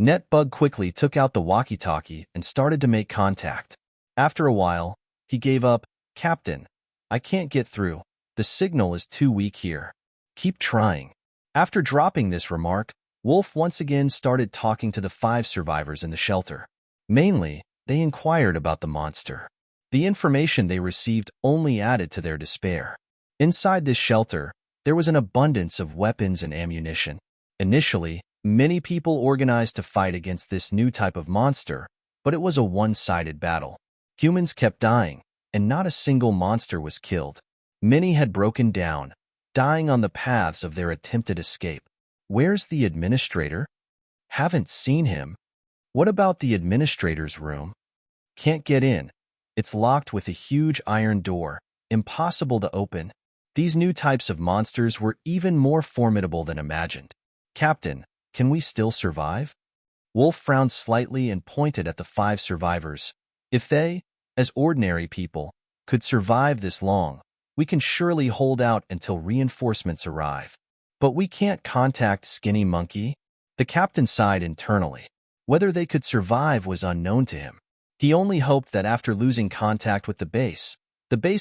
Netbug quickly took out the walkie-talkie and started to make contact. After a while, he gave up. Captain, I can't get through. The signal is too weak here. Keep trying. After dropping this remark, Wolf once again started talking to the 5 survivors in the shelter. Mainly, they inquired about the monster. The information they received only added to their despair. Inside this shelter, there was an abundance of weapons and ammunition. Initially, many people organized to fight against this new type of monster, but it was a one-sided battle. Humans kept dying, and not a single monster was killed. Many had broken down, dying on the paths of their attempted escape. Where's the administrator? Haven't seen him. What about the administrator's room? Can't get in. It's locked with a huge iron door, impossible to open. These new types of monsters were even more formidable than imagined. Captain, can we still survive? Wolf frowned slightly and pointed at the 5 survivors. If they, as ordinary people, could survive this long, we can surely hold out until reinforcements arrive. But we can't contact Skinny Monkey. The captain sighed internally. Whether they could survive was unknown to him. He only hoped that after losing contact with the base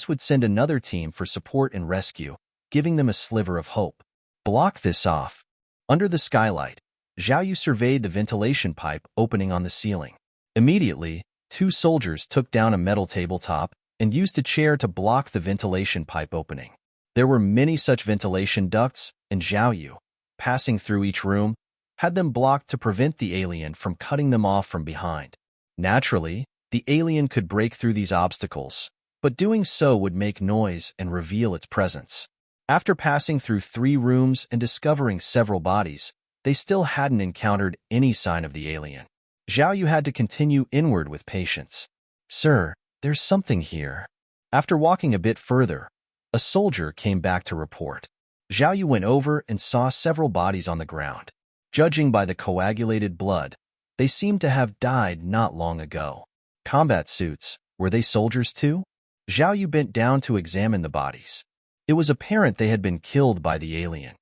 would send another team for support and rescue, giving them a sliver of hope. Block this off. Under the skylight, Zhao Yu surveyed the ventilation pipe opening on the ceiling. Immediately, 2 soldiers took down a metal tabletop and used a chair to block the ventilation pipe opening. There were many such ventilation ducts, and Zhao Yu, passing through each room, had them blocked to prevent the alien from cutting them off from behind. Naturally, the alien could break through these obstacles, but doing so would make noise and reveal its presence. After passing through 3 rooms and discovering several bodies, they still hadn't encountered any sign of the alien. Zhao Yu had to continue inward with patience. Sir, there's something here. After walking a bit further, a soldier came back to report. Zhao Yu went over and saw several bodies on the ground. Judging by the coagulated blood, they seemed to have died not long ago. Combat suits, were they soldiers too? Zhao Yu bent down to examine the bodies. It was apparent they had been killed by the alien.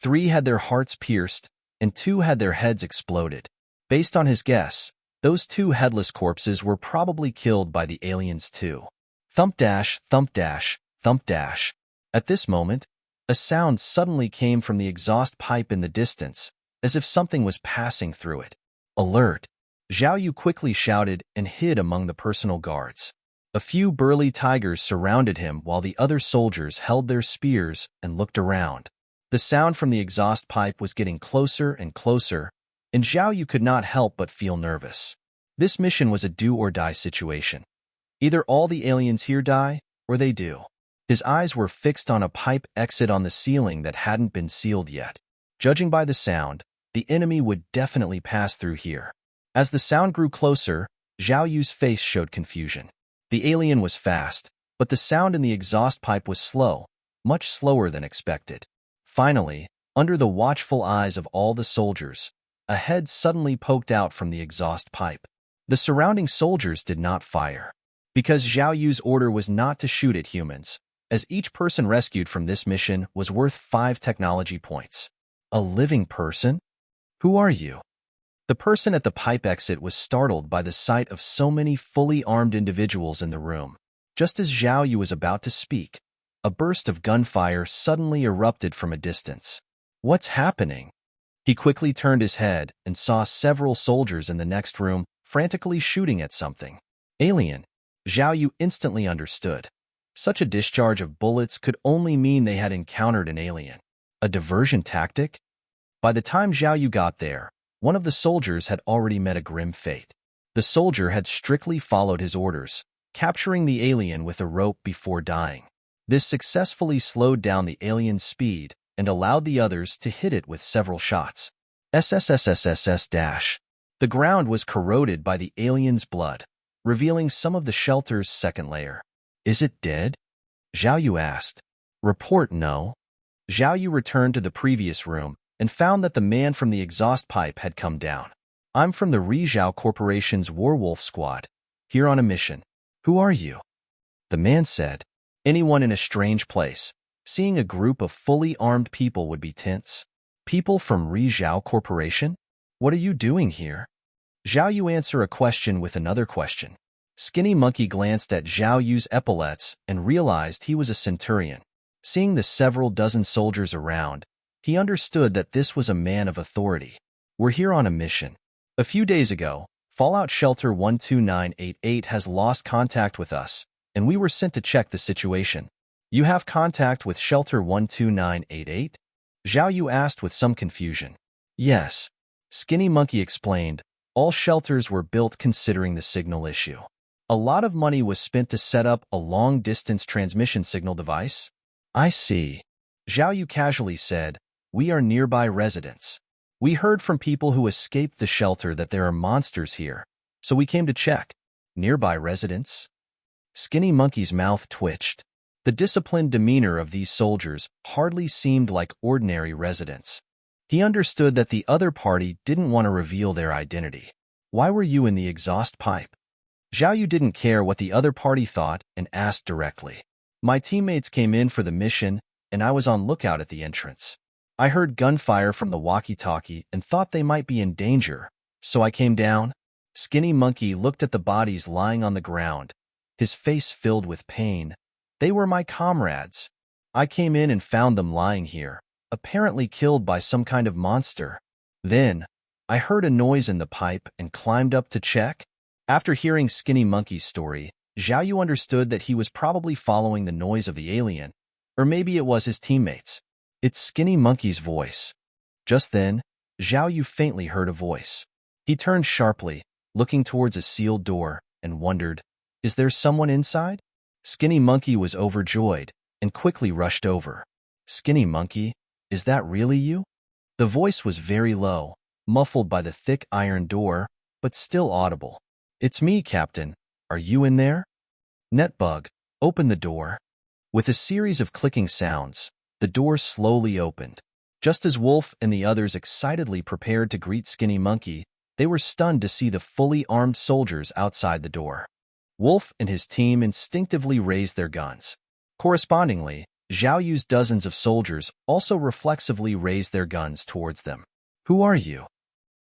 3 had their hearts pierced, and 2 had their heads exploded. Based on his guess, those 2 headless corpses were probably killed by the aliens too. Thump dash, thump dash, thump dash. At this moment, a sound suddenly came from the exhaust pipe in the distance, as if something was passing through it. Alert! Zhao Yu quickly shouted and hid among the personal guards. A few burly tigers surrounded him while the other soldiers held their spears and looked around. The sound from the exhaust pipe was getting closer and closer, and Zhao Yu could not help but feel nervous. This mission was a do-or-die situation. Either all the aliens here die, or they do. His eyes were fixed on a pipe exit on the ceiling that hadn't been sealed yet. Judging by the sound, the enemy would definitely pass through here. As the sound grew closer, Zhao Yu's face showed confusion. The alien was fast, but the sound in the exhaust pipe was slow, much slower than expected. Finally, under the watchful eyes of all the soldiers, a head suddenly poked out from the exhaust pipe. The surrounding soldiers did not fire, because Zhao Yu's order was not to shoot at humans, as each person rescued from this mission was worth 5 technology points. A living person? Who are you? The person at the pipe exit was startled by the sight of so many fully armed individuals in the room. Just as Zhao Yu was about to speak, a burst of gunfire suddenly erupted from a distance. What's happening? He quickly turned his head and saw several soldiers in the next room frantically shooting at something. Alien. Zhao Yu instantly understood. Such a discharge of bullets could only mean they had encountered an alien. A diversion tactic? By the time Zhao Yu got there, one of the soldiers had already met a grim fate. The soldier had strictly followed his orders, capturing the alien with a rope before dying. This successfully slowed down the alien's speed and allowed the others to hit it with several shots. SSSSSS-. The ground was corroded by the alien's blood, revealing some of the shelter's second layer. Is it dead? Zhao Yu asked. Report no. Zhao Yu returned to the previous room and found that the man from the exhaust pipe had come down. I'm from the Rizhao Corporation's Werewolf Squad, here on a mission. Who are you? The man said. Anyone in a strange place, seeing a group of fully armed people would be tense. People from Rizhao Corporation? What are you doing here? Zhao Yu answered a question with another question. Skinny Monkey glanced at Zhao Yu's epaulets and realized he was a centurion. Seeing the several dozen soldiers around, he understood that this was a man of authority. We're here on a mission. A few days ago, Fallout Shelter 12988 has lost contact with us, and we were sent to check the situation. You have contact with Shelter 12988? Zhao Yu asked with some confusion. Yes. Skinny Monkey explained, all shelters were built considering the signal issue. A lot of money was spent to set up a long-distance transmission signal device? I see. Zhao Yu casually said, "We are nearby residents. We heard from people who escaped the shelter that there are monsters here, so we came to check." Nearby residents? Skinny Monkey's mouth twitched. The disciplined demeanor of these soldiers hardly seemed like ordinary residents. He understood that the other party didn't want to reveal their identity. "Why were you in the exhaust pipe?" Zhao Yu didn't care what the other party thought and asked directly. "My teammates came in for the mission, and I was on lookout at the entrance. I heard gunfire from the walkie-talkie and thought they might be in danger, so I came down." Skinny Monkey looked at the bodies lying on the ground, his face filled with pain. "They were my comrades. I came in and found them lying here, apparently killed by some kind of monster. Then, I heard a noise in the pipe and climbed up to check." After hearing Skinny Monkey's story, Zhao Yu understood that he was probably following the noise of the alien, or maybe it was his teammates. "It's Skinny Monkey's voice." Just then, Zhao Yu faintly heard a voice. He turned sharply, looking towards a sealed door, and wondered, "Is there someone inside?" Skinny Monkey was overjoyed and quickly rushed over. "Skinny Monkey, is that really you?" The voice was very low, muffled by the thick iron door, but still audible. "It's me, Captain. Are you in there?" "Netbug, open the door." With a series of clicking sounds, the door slowly opened. Just as Wolf and the others excitedly prepared to greet Skinny Monkey, they were stunned to see the fully armed soldiers outside the door. Wolf and his team instinctively raised their guns. Correspondingly, Zhao Yu's dozens of soldiers also reflexively raised their guns towards them. "Who are you?"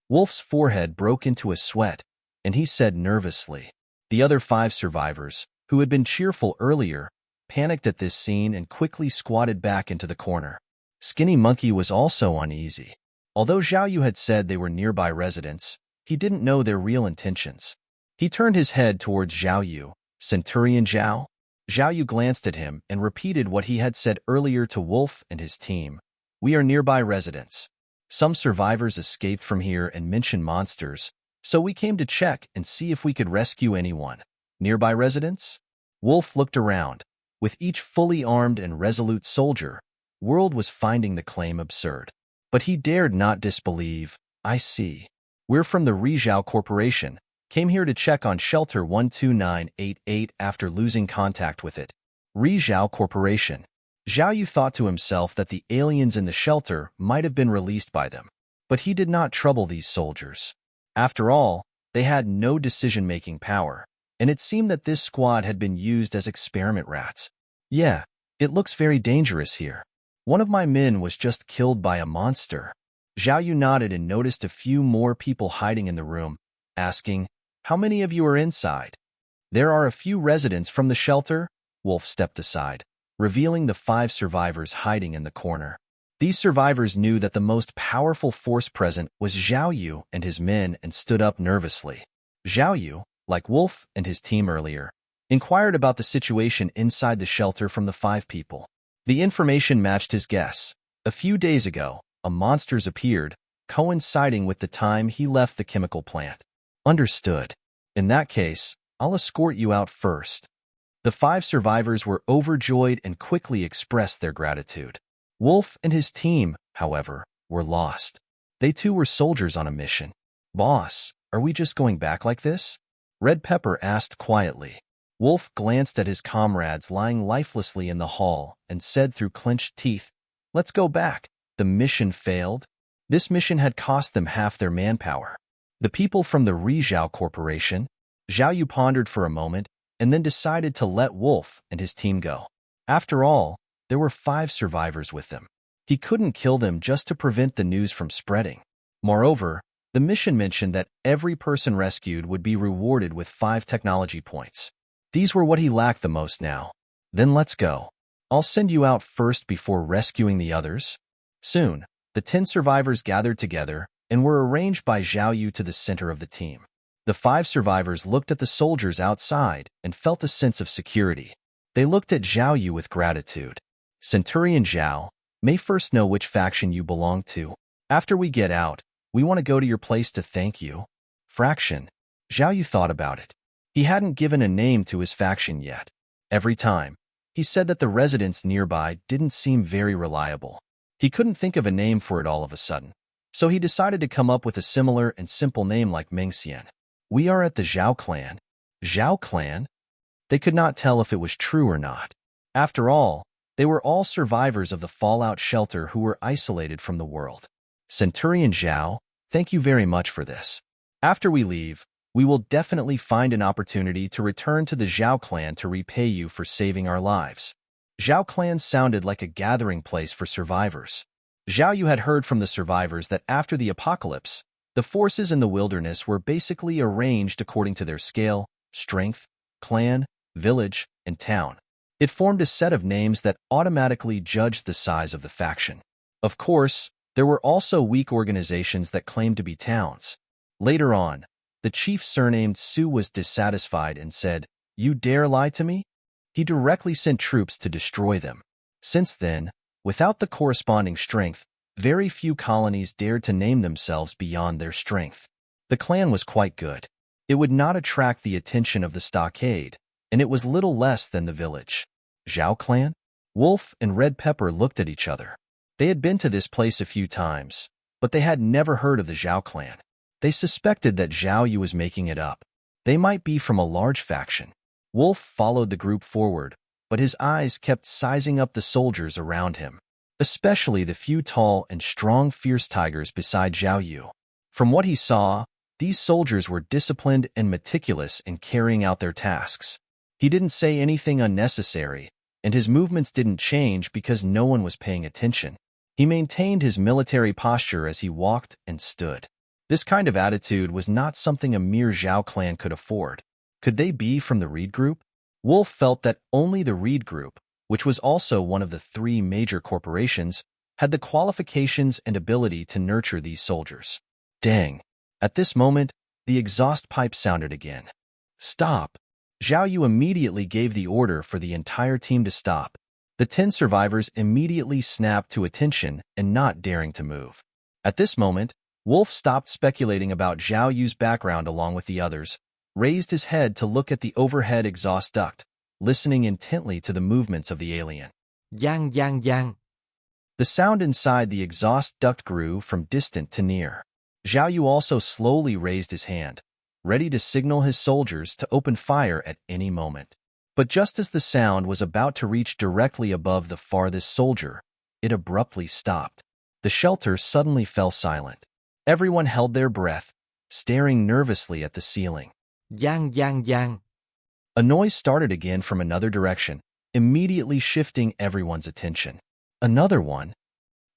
Wolf's forehead broke into a sweat, and he said nervously. The other 5 survivors, who had been cheerful earlier, panicked at this scene and quickly squatted back into the corner. Skinny Monkey was also uneasy. Although Zhao Yu had said they were nearby residents, he didn't know their real intentions. He turned his head towards Zhao Yu. "Centurion Zhao?" Zhao Yu glanced at him and repeated what he had said earlier to Wolf and his team. "We are nearby residents. Some survivors escaped from here and mentioned monsters, so we came to check and see if we could rescue anyone." "Nearby residents?" Wolf looked around. With each fully armed and resolute soldier, World was finding the claim absurd. But he dared not disbelieve. "I see. We're from the Rizhao Corporation. Came here to check on Shelter 12988 after losing contact with it." Rizhao Corporation. Zhao Yu thought to himself that the aliens in the shelter might have been released by them. But he did not trouble these soldiers. After all, they had no decision-making power, and it seemed that this squad had been used as experiment rats. "Yeah, it looks very dangerous here. One of my men was just killed by a monster." Zhao Yu nodded and noticed a few more people hiding in the room, asking, "How many of you are inside?" "There are a few residents from the shelter." Wolf stepped aside, revealing the 5 survivors hiding in the corner. These survivors knew that the most powerful force present was Zhao Yu and his men and stood up nervously. Zhao Yu, like Wolf and his team earlier, inquired about the situation inside the shelter from the 5 people. The information matched his guess. A few days ago, a monsters appeared, coinciding with the time he left the chemical plant. "Understood. In that case, I'll escort you out first." The 5 survivors were overjoyed and quickly expressed their gratitude. Wolf and his team, however, were lost. They too were soldiers on a mission. "Boss, are we just going back like this?" Red Pepper asked quietly. Wolf glanced at his comrades lying lifelessly in the hall and said through clenched teeth, "Let's go back." The mission failed. This mission had cost them half their manpower. The people from the Rizhao Corporation. Zhao Yu pondered for a moment and then decided to let Wolf and his team go. After all, there were 5 survivors with them. He couldn't kill them just to prevent the news from spreading. Moreover, the mission mentioned that every person rescued would be rewarded with 5 technology points. These were what he lacked the most now. "Then let's go. I'll send you out first before rescuing the others." Soon, the 10 survivors gathered together and were arranged by Zhao Yu to the center of the team. The 5 survivors looked at the soldiers outside and felt a sense of security. They looked at Zhao Yu with gratitude. "Centurion Zhao, may first know which faction you belong to. After we get out, we want to go to your place to thank you." "Fraction." Zhao Yu thought about it. He hadn't given a name to his faction yet. Every time, he said that the residents nearby didn't seem very reliable. He couldn't think of a name for it all of a sudden, so he decided to come up with a similar and simple name like Mingxian. We are at the Zhao clan. Zhao clan? They could not tell if it was true or not. After all, they were all survivors of the fallout shelter who were isolated from the world. Centurion Zhao, thank you very much for this. After we leave, we will definitely find an opportunity to return to the Zhao clan to repay you for saving our lives. Zhao clan sounded like a gathering place for survivors. Zhao Yu had heard from the survivors that after the apocalypse, the forces in the wilderness were basically arranged according to their scale, strength, clan, village, and town. It formed a set of names that automatically judged the size of the faction. Of course, there were also weak organizations that claimed to be towns. Later on, the chief surnamed Su was dissatisfied and said, "You dare lie to me?" He directly sent troops to destroy them. Since then, without the corresponding strength, very few colonies dared to name themselves beyond their strength. The clan was quite good. It would not attract the attention of the stockade, and it was little less than the village. Zhao clan? Wolf and Red Pepper looked at each other. They had been to this place a few times, but they had never heard of the Zhao clan. They suspected that Zhao Yu was making it up. They might be from a large faction. Wolf followed the group forward, but his eyes kept sizing up the soldiers around him, especially the few tall and strong fierce tigers beside Zhao Yu. From what he saw, these soldiers were disciplined and meticulous in carrying out their tasks. He didn't say anything unnecessary, and his movements didn't change because no one was paying attention. He maintained his military posture as he walked and stood. This kind of attitude was not something a mere Zhao clan could afford. Could they be from the Reed Group? Wolf felt that only the Reed Group, which was also one of the 3 major corporations, had the qualifications and ability to nurture these soldiers. Dang! At this moment, the exhaust pipe sounded again. Stop! Zhao Yu immediately gave the order for the entire team to stop. The 10 survivors immediately snapped to attention and not daring to move. At this moment, Wolf stopped speculating about Zhao Yu's background along with the others, raised his head to look at the overhead exhaust duct, listening intently to the movements of the alien. Yang yang yang. The sound inside the exhaust duct grew from distant to near. Zhao Yu also slowly raised his hand, ready to signal his soldiers to open fire at any moment. But just as the sound was about to reach directly above the farthest soldier, it abruptly stopped. The shelter suddenly fell silent. Everyone held their breath, staring nervously at the ceiling. Yang yang yang. A noise started again from another direction, immediately shifting everyone's attention. Another one?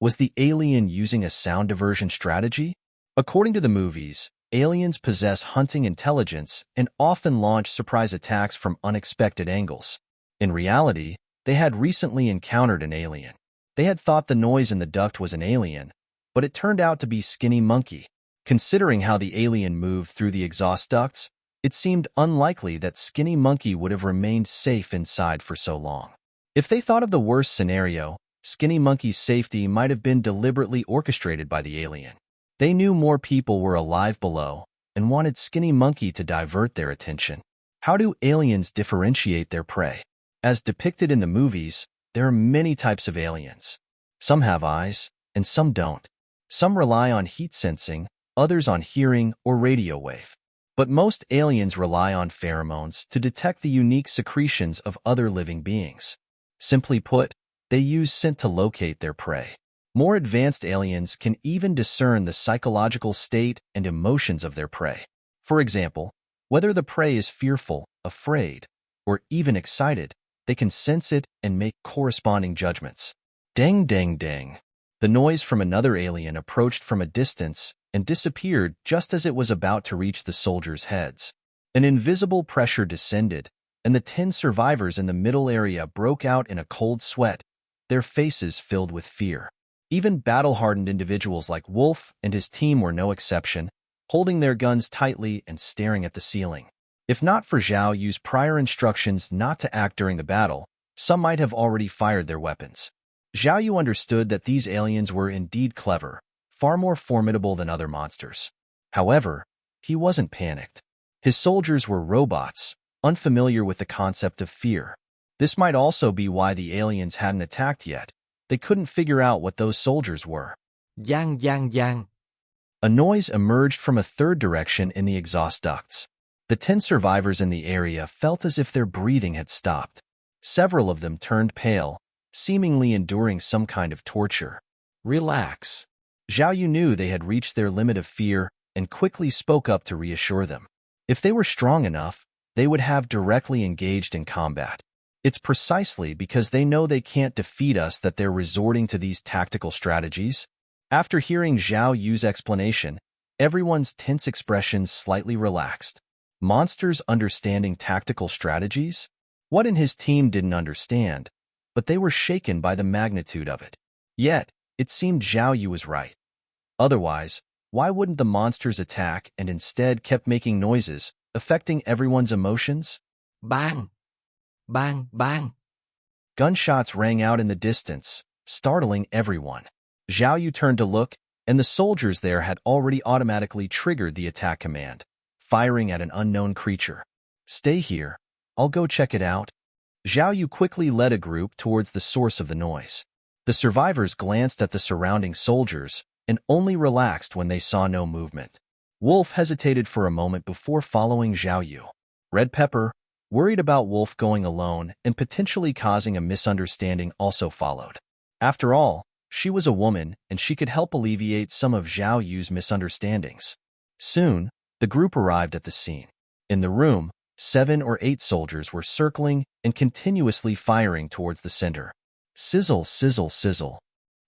Was the alien using a sound diversion strategy? According to the movies, aliens possess hunting intelligence and often launch surprise attacks from unexpected angles. In reality, they had recently encountered an alien. They had thought the noise in the duct was an alien, but it turned out to be Skinny Monkey. Considering how the alien moved through the exhaust ducts, it seemed unlikely that Skinny Monkey would have remained safe inside for so long. If they thought of the worst scenario, Skinny Monkey's safety might have been deliberately orchestrated by the alien. They knew more people were alive below and wanted Skinny Monkey to divert their attention. How do aliens differentiate their prey? As depicted in the movies, there are many types of aliens. Some have eyes, and some don't. Some rely on heat sensing, others on hearing or radio wave. But most aliens rely on pheromones to detect the unique secretions of other living beings. Simply put, they use scent to locate their prey. More advanced aliens can even discern the psychological state and emotions of their prey. For example, whether the prey is fearful, afraid, or even excited, they can sense it and make corresponding judgments. Dang dang dang. The noise from another alien approached from a distance and disappeared just as it was about to reach the soldiers' heads. An invisible pressure descended, and the 10 survivors in the middle area broke out in a cold sweat, their faces filled with fear. Even battle-hardened individuals like Wolf and his team were no exception, holding their guns tightly and staring at the ceiling. If not for Zhao Yu's prior instructions not to act during the battle, some might have already fired their weapons. Zhao Yu understood that these aliens were indeed clever, far more formidable than other monsters. However, he wasn't panicked. His soldiers were robots, unfamiliar with the concept of fear. This might also be why the aliens hadn't attacked yet. They couldn't figure out what those soldiers were. Giang giang giang. A noise emerged from a third direction in the exhaust ducts. The 10 survivors in the area felt as if their breathing had stopped. Several of them turned pale, seemingly enduring some kind of torture. Relax. Zhao Yu knew they had reached their limit of fear and quickly spoke up to reassure them. If they were strong enough, they would have directly engaged in combat. It's precisely because they know they can't defeat us that they're resorting to these tactical strategies. After hearing Zhao Yu's explanation, everyone's tense expressions slightly relaxed. Monsters understanding tactical strategies? What in his team didn't understand, but they were shaken by the magnitude of it. Yet, it seemed Zhao Yu was right. Otherwise, why wouldn't the monsters attack and instead kept making noises, affecting everyone's emotions? Bang! Bang bang! Gunshots rang out in the distance, startling everyone. Zhao Yu turned to look, and the soldiers there had already automatically triggered the attack command, firing at an unknown creature. Stay here. I'll go check it out. Zhao Yu quickly led a group towards the source of the noise. The survivors glanced at the surrounding soldiers and only relaxed when they saw no movement. Wolf hesitated for a moment before following Zhao Yu. Red Pepper, worried about Wolf going alone and potentially causing a misunderstanding, also followed. After all, she was a woman and she could help alleviate some of Zhao Yu's misunderstandings. Soon, the group arrived at the scene. In the room, 7 or 8 soldiers were circling and continuously firing towards the center. Sizzle, sizzle, sizzle.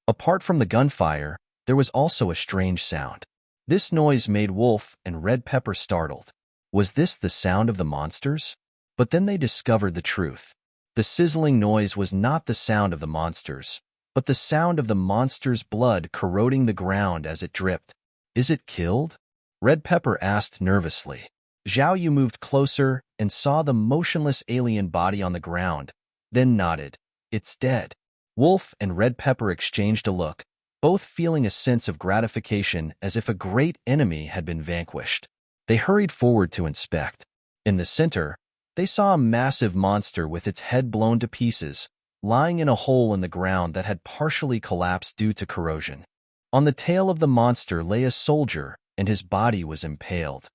Apart from the gunfire, there was also a strange sound. This noise made Wolf and Red Pepper startled. Was this the sound of the monsters? But then they discovered the truth. The sizzling noise was not the sound of the monsters, but the sound of the monster's blood corroding the ground as it dripped. Is it killed? Red Pepper asked nervously. Zhao Yu moved closer and saw the motionless alien body on the ground, then nodded. It's dead. Wolf and Red Pepper exchanged a look, both feeling a sense of gratification as if a great enemy had been vanquished. They hurried forward to inspect. In the center, they saw a massive monster with its head blown to pieces, lying in a hole in the ground that had partially collapsed due to corrosion. On the tail of the monster lay a soldier, and his body was impaled.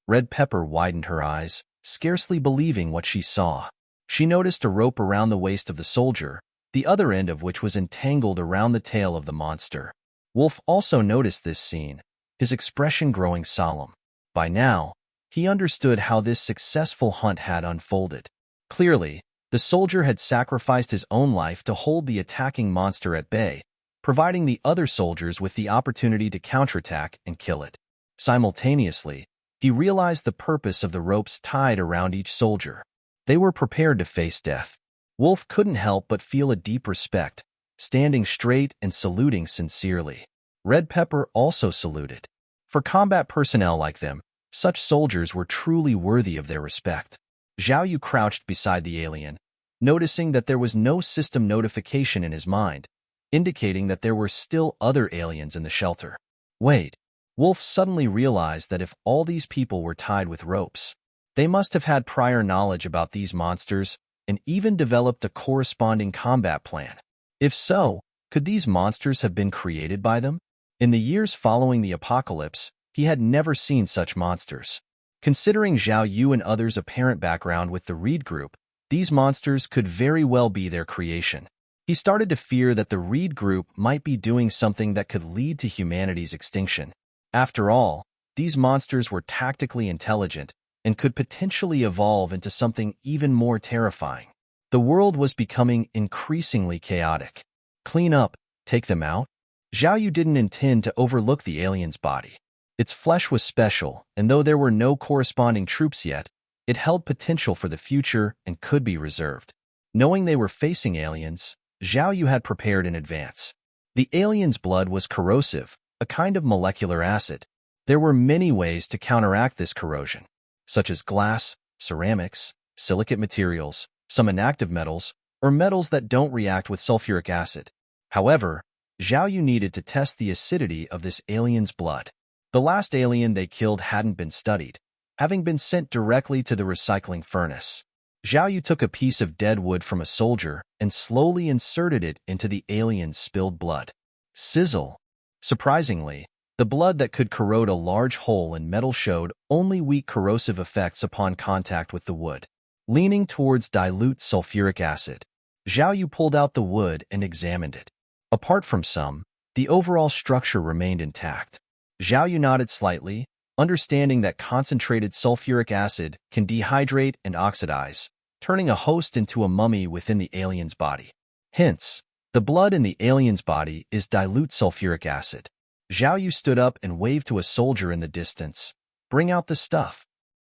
Red Pepper widened her eyes, scarcely believing what she saw. She noticed a rope around the waist of the soldier, the other end of which was entangled around the tail of the monster. Wolf also noticed this scene, his expression growing solemn. By now, he understood how this successful hunt had unfolded. Clearly, the soldier had sacrificed his own life to hold the attacking monster at bay, providing the other soldiers with the opportunity to counterattack and kill it. Simultaneously, he realized the purpose of the ropes tied around each soldier. They were prepared to face death. Wolf couldn't help but feel a deep respect, standing straight and saluting sincerely. Red Pepper also saluted. For combat personnel like them, such soldiers were truly worthy of their respect. Zhao Yu crouched beside the alien, noticing that there was no system notification in his mind, indicating that there were still other aliens in the shelter. Wait, Wolf suddenly realized that if all these people were tied with ropes, they must have had prior knowledge about these monsters and even developed a corresponding combat plan. If so, could these monsters have been created by them? In the years following the apocalypse, he had never seen such monsters. Considering Zhao Yu and others' apparent background with the Reed Group, these monsters could very well be their creation. He started to fear that the Reed Group might be doing something that could lead to humanity's extinction. After all, these monsters were tactically intelligent and could potentially evolve into something even more terrifying. The world was becoming increasingly chaotic. Clean up, take them out? Zhao Yu didn't intend to overlook the alien's body. Its flesh was special, and though there were no corresponding troops yet, it held potential for the future and could be reserved. Knowing they were facing aliens, Zhao Yu had prepared in advance. The alien's blood was corrosive, a kind of molecular acid. There were many ways to counteract this corrosion, such as glass, ceramics, silicate materials, some inactive metals, or metals that don't react with sulfuric acid. However, Zhao Yu needed to test the acidity of this alien's blood. The last alien they killed hadn't been studied, having been sent directly to the recycling furnace. Zhao Yu took a piece of dead wood from a soldier and slowly inserted it into the alien's spilled blood. Sizzle! Surprisingly, the blood that could corrode a large hole in metal showed only weak corrosive effects upon contact with the wood. Leaning towards dilute sulfuric acid, Zhao Yu pulled out the wood and examined it. Apart from some, the overall structure remained intact. Zhao Yu nodded slightly, understanding that concentrated sulfuric acid can dehydrate and oxidize, turning a host into a mummy within the alien's body. Hence, the blood in the alien's body is dilute sulfuric acid. Zhao Yu stood up and waved to a soldier in the distance. "Bring out the stuff."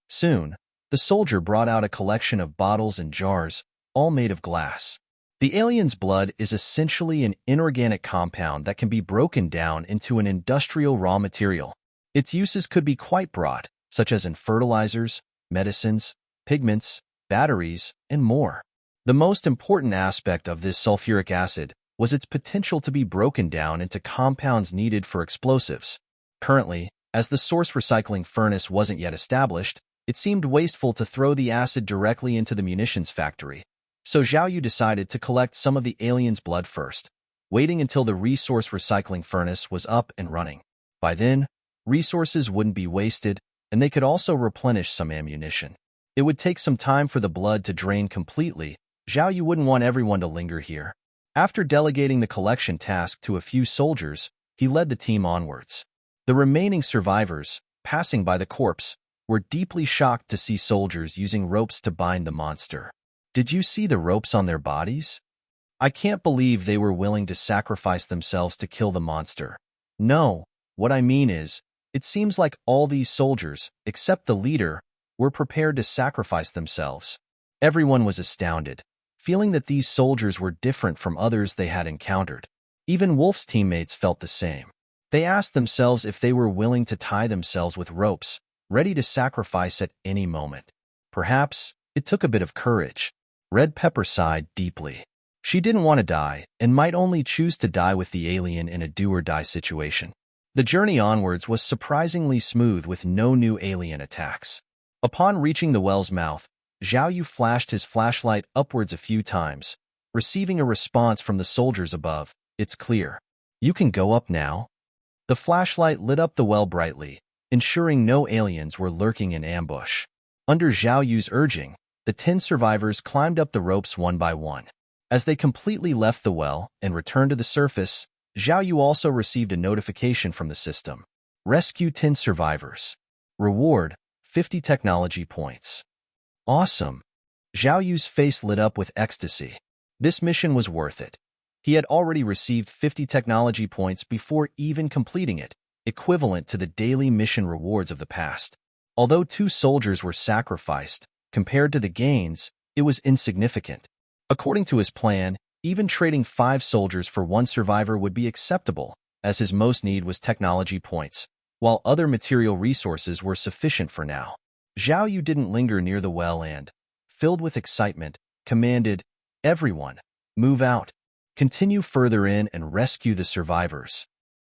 Soon, the soldier brought out a collection of bottles and jars, all made of glass. The alien's blood is essentially an inorganic compound that can be broken down into an industrial raw material. Its uses could be quite broad, such as in fertilizers, medicines, pigments, batteries, and more. The most important aspect of this sulfuric acid was its potential to be broken down into compounds needed for explosives. Currently, as the source recycling furnace wasn't yet established, it seemed wasteful to throw the acid directly into the munitions factory. So Zhao Yu decided to collect some of the alien's blood first, waiting until the resource recycling furnace was up and running. By then, resources wouldn't be wasted, and they could also replenish some ammunition. It would take some time for the blood to drain completely. Zhao Yu wouldn't want everyone to linger here. After delegating the collection task to a few soldiers, he led the team onwards. The remaining survivors, passing by the corpse, were deeply shocked to see soldiers using ropes to bind the monster. "Did you see the ropes on their bodies? I can't believe they were willing to sacrifice themselves to kill the monster." "No, what I mean is, it seems like all these soldiers, except the leader, were prepared to sacrifice themselves." Everyone was astounded, feeling that these soldiers were different from others they had encountered. Even Wolf's teammates felt the same. They asked themselves if they were willing to tie themselves with ropes, ready to sacrifice at any moment. Perhaps it took a bit of courage. Red Pepper sighed deeply. She didn't want to die and might only choose to die with the alien in a do-or-die situation. The journey onwards was surprisingly smooth with no new alien attacks. Upon reaching the well's mouth, Zhao Yu flashed his flashlight upwards a few times, receiving a response from the soldiers above. "It's clear. You can go up now." The flashlight lit up the well brightly, ensuring no aliens were lurking in ambush. Under Zhao Yu's urging, the 10 survivors climbed up the ropes one by one. As they completely left the well and returned to the surface, Zhao Yu also received a notification from the system. "Rescue 10 survivors. Reward, 50 technology points." Awesome! Zhao Yu's face lit up with ecstasy. This mission was worth it. He had already received 50 technology points before even completing it, equivalent to the daily mission rewards of the past. Although 2 soldiers were sacrificed, compared to the gains, it was insignificant. According to his plan, even trading 5 soldiers for 1 survivor would be acceptable, as his most need was technology points, while other material resources were sufficient for now. Zhao Yu didn't linger near the well and, filled with excitement, commanded, "Everyone, move out. Continue further in and rescue the survivors."